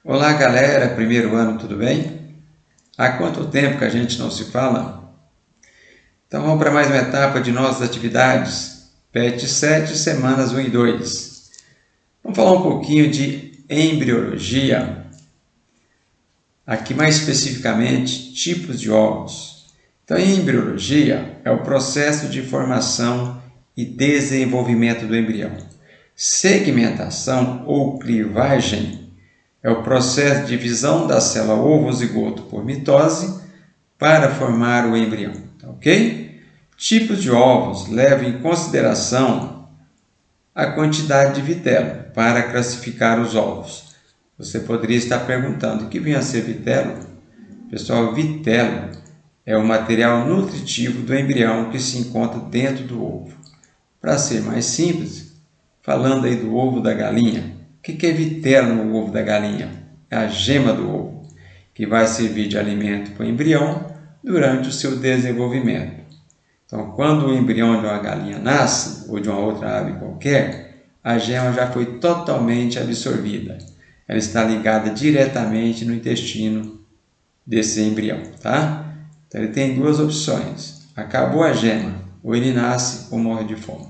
Olá galera, primeiro ano, tudo bem? Há quanto tempo que a gente não se fala? Então vamos para mais uma etapa de nossas atividades, PET 7, semanas 1 e 2. Vamos falar um pouquinho de embriologia, aqui mais especificamente tipos de ovos. Então em embriologia é o processo de formação e desenvolvimento do embrião. Segmentação ou clivagem é o processo de divisão da célula ovo-zigoto por mitose para formar o embrião, ok? Tipos de ovos levam em consideração a quantidade de vitelo para classificar os ovos. Você poderia estar perguntando, o que vem a ser vitelo? Pessoal, vitelo é o material nutritivo do embrião que se encontra dentro do ovo. Para ser mais simples, falando aí do ovo da galinha, o que é vitelo no ovo da galinha? É a gema do ovo, que vai servir de alimento para o embrião durante o seu desenvolvimento. Então, quando o embrião de uma galinha nasce, ou de uma outra ave qualquer, a gema já foi totalmente absorvida. Ela está ligada diretamente no intestino desse embrião, tá? Então, ele tem duas opções. Acabou a gema, ou ele nasce ou morre de fome.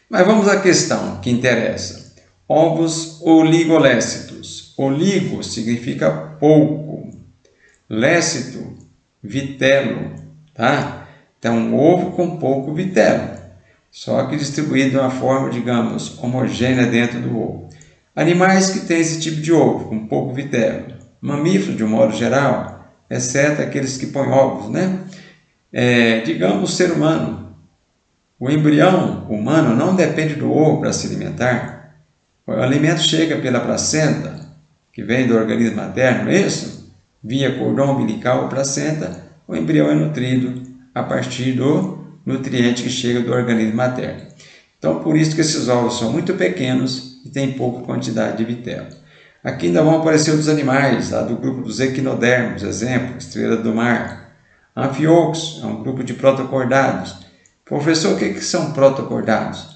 Mas vamos à questão que interessa. Ovos oligolécitos. Oligo significa pouco. Lécito, vitelo, tá? Então, um ovo com pouco vitelo, só que distribuído de uma forma, digamos, homogênea dentro do ovo. Animais que têm esse tipo de ovo, com pouco vitelo. Mamíferos, de um modo geral, exceto aqueles que põem ovos, né? Digamos, o ser humano. O embrião humano não depende do ovo para se alimentar. O alimento chega pela placenta, que vem do organismo materno, não é isso? Via cordão umbilical ou placenta, o embrião é nutrido a partir do nutriente que chega do organismo materno. Então, por isso que esses ovos são muito pequenos e têm pouca quantidade de vitelo. Aqui ainda vão aparecer outros animais, lá do grupo dos equinodermos, exemplo, estrela do mar. Anfíoxos, é um grupo de protocordados. Professor, o que são protocordados?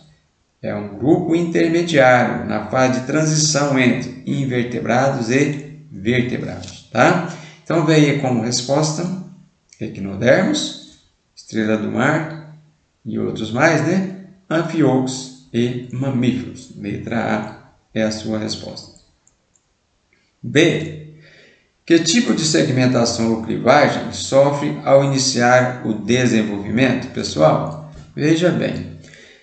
É um grupo intermediário na fase de transição entre invertebrados e vertebrados, tá? Então, veio como resposta equinodermos, estrela do mar e outros mais, né? Anfíoxos e mamíferos. Letra A é a sua resposta. B. Que tipo de segmentação ou clivagem sofre ao iniciar o desenvolvimento? Pessoal, veja bem,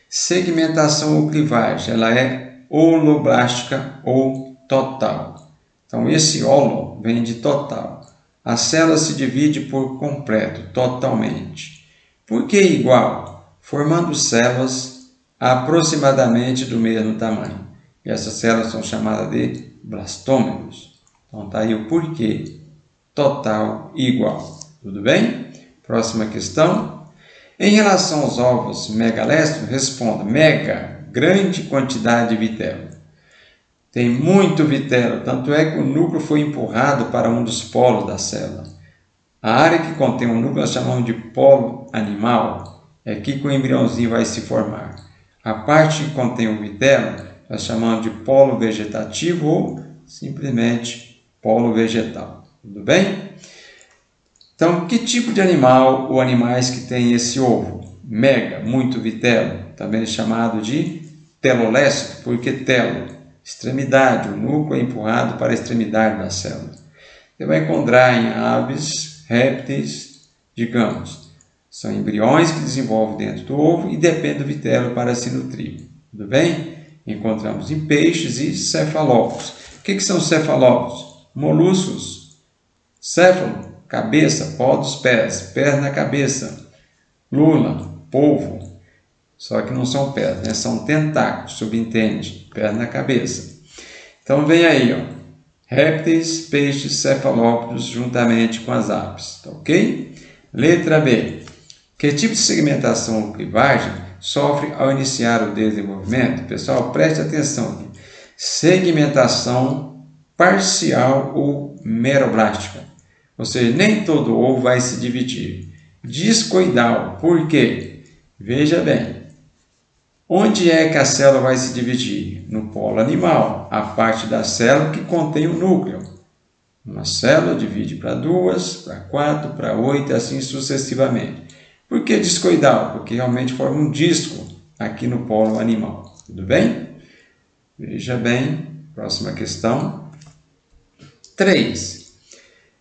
segmentação ou clivagem, ela é holoblástica ou total. Então, esse holo vem de total. A célula se divide por completo, totalmente. Por que igual? Formando células aproximadamente do mesmo tamanho. E essas células são chamadas de blastômeros. Então, está aí o porquê. Total e igual. Tudo bem? Próxima questão. Em relação aos ovos megalécitos, responda: mega, grande quantidade de vitelo. Tem muito vitelo, tanto é que o núcleo foi empurrado para um dos polos da célula. A área que contém o núcleo nós chamamos de polo animal. É aqui que o embriãozinho vai se formar. A parte que contém o vitelo nós chamamos de polo vegetativo ou simplesmente polo vegetal. Tudo bem? Então, que tipo de animal ou animais que tem esse ovo? Mega, muito vitelo, também chamado de telolécito, porque telo, extremidade, o núcleo é empurrado para a extremidade da célula. Você vai encontrar em aves, répteis, digamos, são embriões que desenvolvem dentro do ovo e dependem do vitelo para se nutrir. Tudo bem? Encontramos em peixes e cefalópodes. O que são cefalópodes? Moluscos. Céfalo, cabeça, pó dos pés, pés na cabeça. Lula, polvo. Só que não são pés, né? São tentáculos, subentende, pés na cabeça. Então vem aí, ó, répteis, peixes, cefalópodes juntamente com as aves, tá ok? Letra B. Que tipo de segmentação ou clivagem sofre ao iniciar o desenvolvimento? Pessoal, preste atenção aqui. Segmentação parcial ou meroblástica. Ou seja, nem todo ovo vai se dividir. Discoidal, por quê? Veja bem. Onde é que a célula vai se dividir? No polo animal, a parte da célula que contém o núcleo. Uma célula divide para 2, para 4, para 8 e assim sucessivamente. Por que discoidal? Porque realmente forma um disco aqui no polo animal. Tudo bem? Veja bem, próxima questão. 3.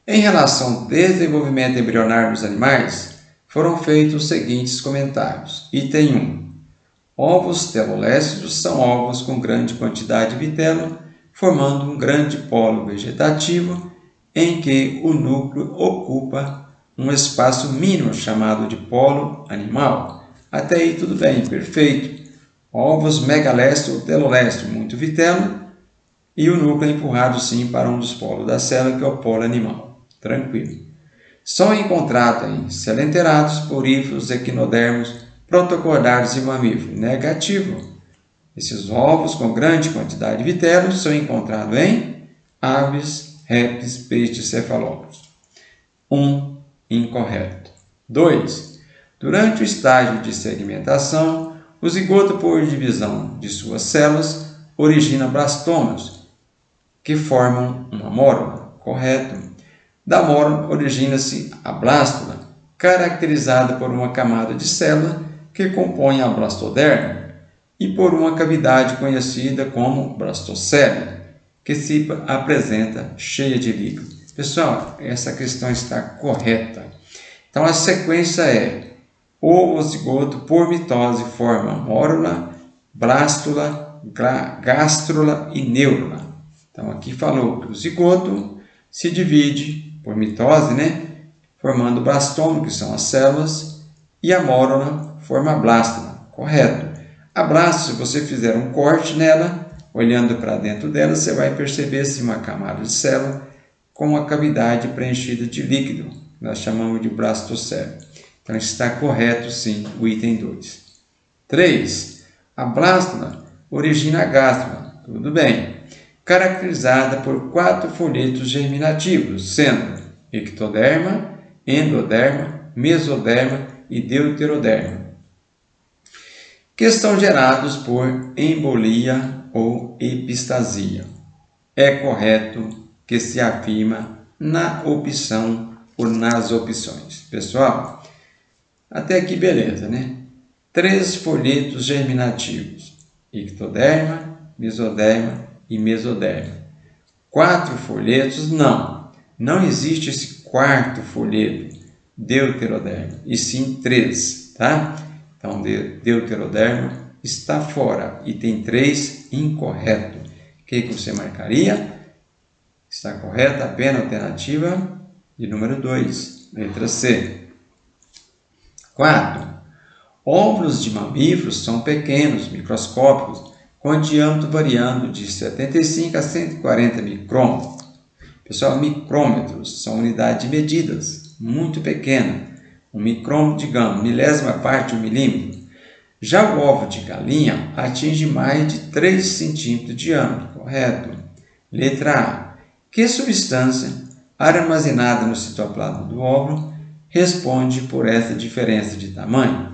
Em relação ao desenvolvimento embrionário dos animais, foram feitos os seguintes comentários. Item 1. Ovos telolésticos são ovos com grande quantidade de vitelo, formando um grande polo vegetativo em que o núcleo ocupa um espaço mínimo chamado de polo animal. Até aí tudo bem, perfeito. Ovos megalécio ou telolécio, muito vitelo, e o núcleo é empurrado sim para um dos polos da célula, que é o polo animal. Tranquilo. São encontrados em celenterados, poríferos, equinodermos, protocordários e mamíferos. Negativo. Esses ovos com grande quantidade de vitelo são encontrados em aves, répteis, peixes, cefalópodes. 1. Incorreto. 2. Durante o estágio de segmentação, o zigoto, por divisão de suas células, origina blastomas, que formam uma mórula. Correto. Da mórula origina-se a blástula, caracterizada por uma camada de célula que compõe a blastoderma e por uma cavidade conhecida como blastocele, que se apresenta cheia de líquido. Pessoal, essa questão está correta. Então a sequência é: ovo zigoto por mitose forma mórula, blástula, gástrula e neurula. Então aqui falou que o zigoto se divide por mitose, formando blastoma, que são as células, e a mórula forma a blástula. Correto. A blástula, se você fizer um corte nela, olhando para dentro dela, você vai perceber assim, uma camada de célula com uma cavidade preenchida de líquido. Nós chamamos de blastocele. Então está correto sim o item 2. 3. A blástula origina a gástrula. Tudo bem. Caracterizada por 4 folhetos germinativos, sendo ectoderma, endoderma, mesoderma e deuteroderma, que são gerados por embolia ou epistasia. É correto que se afirma na opção ou nas opções. Pessoal, até aqui beleza, 3 folhetos germinativos, ectoderma, mesoderma e mesoderma. 4 folhetos, não existe esse 4º folheto, deuteroderma, e sim 3, tá? Então, deuteroderma está fora, item 3, incorreto. O que você marcaria? Está correta apenas a alternativa de número 2, letra C. 4. Óvulos de mamíferos são pequenos, microscópicos, com diâmetro variando de 75 a 140 micrômetros. Pessoal, micrômetros são unidades de medidas, muito pequena. Um micrômetro, digamos, milésima parte de 1 milímetro. Já o ovo de galinha atinge mais de 3 centímetros de diâmetro. Correto. Letra A. Que substância armazenada no citoplasma do óvulo responde por essa diferença de tamanho?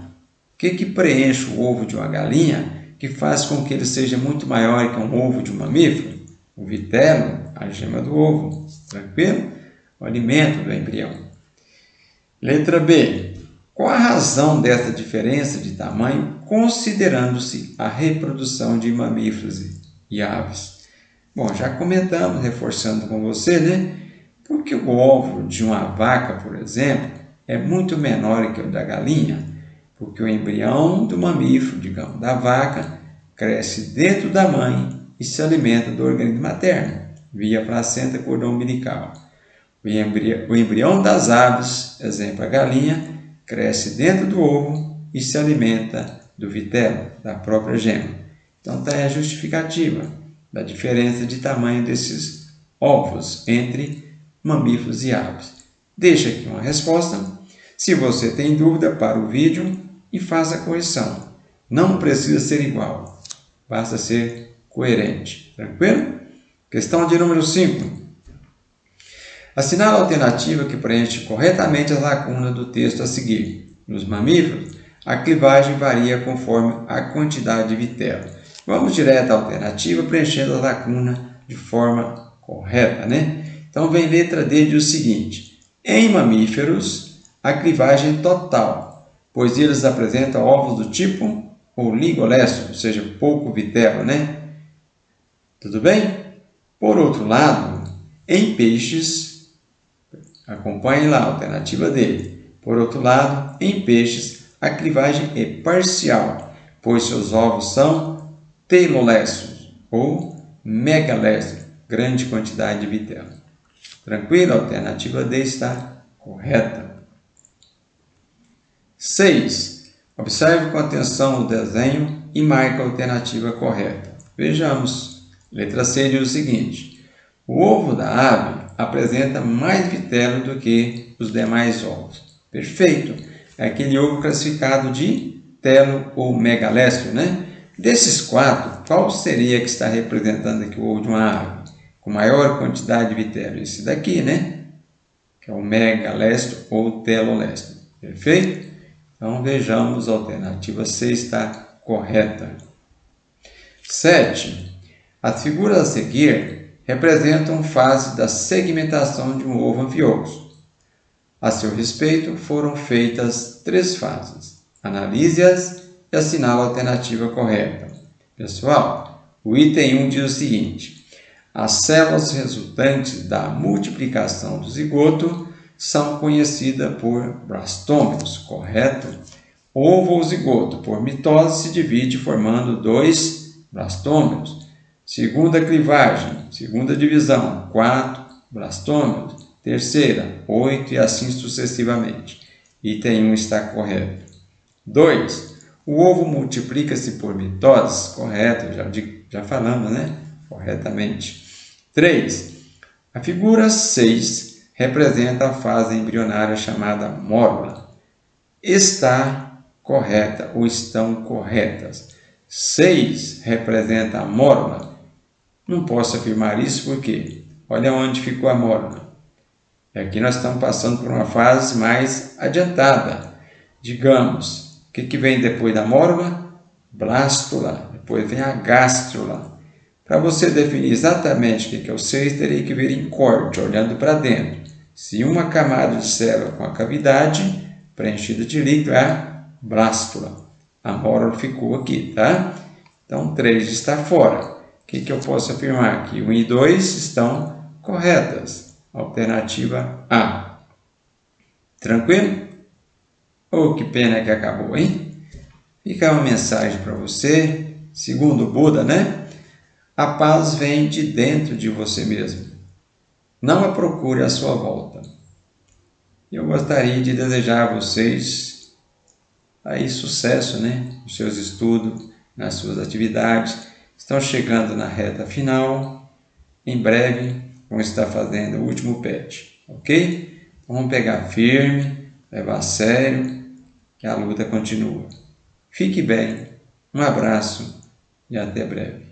O que preenche o ovo de uma galinha que faz com que ele seja muito maior que um ovo de um mamífero? O vitelo, a gema do ovo. Tranquilo? O alimento do embrião. Letra B. Qual a razão dessa diferença de tamanho, considerando-se a reprodução de mamíferos e aves? Bom, já comentamos, reforçando com você, porque o ovo de uma vaca, por exemplo, é muito menor que o da galinha, porque o embrião do mamífero, digamos, da vaca, cresce dentro da mãe e se alimenta do organismo materno, via placenta e cordão umbilical. O embrião das aves, exemplo a galinha, cresce dentro do ovo e se alimenta do vitelo, da própria gema. Então está aí a justificativa da diferença de tamanho desses ovos entre mamíferos e aves. Deixa aqui uma resposta. Se você tem dúvida, para o vídeo e faça a correção. Não precisa ser igual, basta ser coerente. Tranquilo? Questão de número 5. Assinala a alternativa que preenche corretamente as lacunas do texto a seguir. Nos mamíferos, a clivagem varia conforme a quantidade de vitelo. Vamos direto à alternativa, preenchendo a lacuna de forma correta, Então vem letra D, diz o seguinte: em mamíferos, a clivagem total, pois eles apresentam ovos do tipo oligolesto, ou seja, pouco vitelo, né? Tudo bem? Por outro lado, em peixes, acompanhe lá a alternativa D. Por outro lado, em peixes, a clivagem é parcial, pois seus ovos são telolestos ou megalestos, grande quantidade de vitelo. Tranquilo? A alternativa D está correta. 6. Observe com atenção o desenho e marque a alternativa correta. Vejamos. Letra C diz o seguinte: o ovo da ave apresenta mais vitelo do que os demais ovos. Perfeito. É aquele ovo classificado de telo ou megalécio, né? Desses 4, qual seria que está representando aqui o ovo de uma ave com maior quantidade de vitelo? Esse daqui, né? Que é o megalécio ou telolécio. Perfeito? Então vejamos, a alternativa C está correta. 7. As figuras a seguir representam fase da segmentação de um ovo anfíoxo. A seu respeito, foram feitas 3 fases. Analise-as e assinale a alternativa correta. Pessoal, o item 1 diz o seguinte: as células resultantes da multiplicação do zigoto são conhecidas por blastômeros, correto? Ovo ou zigoto, por mitose, se divide formando 2 blastômeros. Segunda clivagem, segunda divisão, 4 blastômeros. Terceira, 8 e assim sucessivamente. Item 1 está correto. 2. O ovo multiplica-se por mitose, correto, já falamos, né? Corretamente. 3. A figura 6 representa a fase embrionária chamada mórula. Está correta ou estão corretas. 6 representa a mórula. Não posso afirmar isso porque olha onde ficou a mórula. Aqui nós estamos passando por uma fase mais adiantada. Digamos, o que vem depois da mórula? Blástula. Depois vem a gástrula. Para você definir exatamente o que é o 6, teria que ver em corte, olhando para dentro. Se uma camada de célula com a cavidade preenchida de líquido é a blástula. A mórula ficou aqui, tá? Então, 3 está fora. O que eu posso afirmar aqui? 1 e 2 estão corretas. Alternativa A. Tranquilo? Oh, que pena que acabou, hein? Fica uma mensagem para você. Segundo o Buda, né? A paz vem de dentro de você mesmo. Não a procure à sua volta. Eu gostaria de desejar a vocês aí sucesso, né? Nos seus estudos, nas suas atividades. Estão chegando na reta final. Em breve vão estar fazendo o último PET, ok? Então, vamos pegar firme, levar a sério, que a luta continua. Fique bem, um abraço e até breve.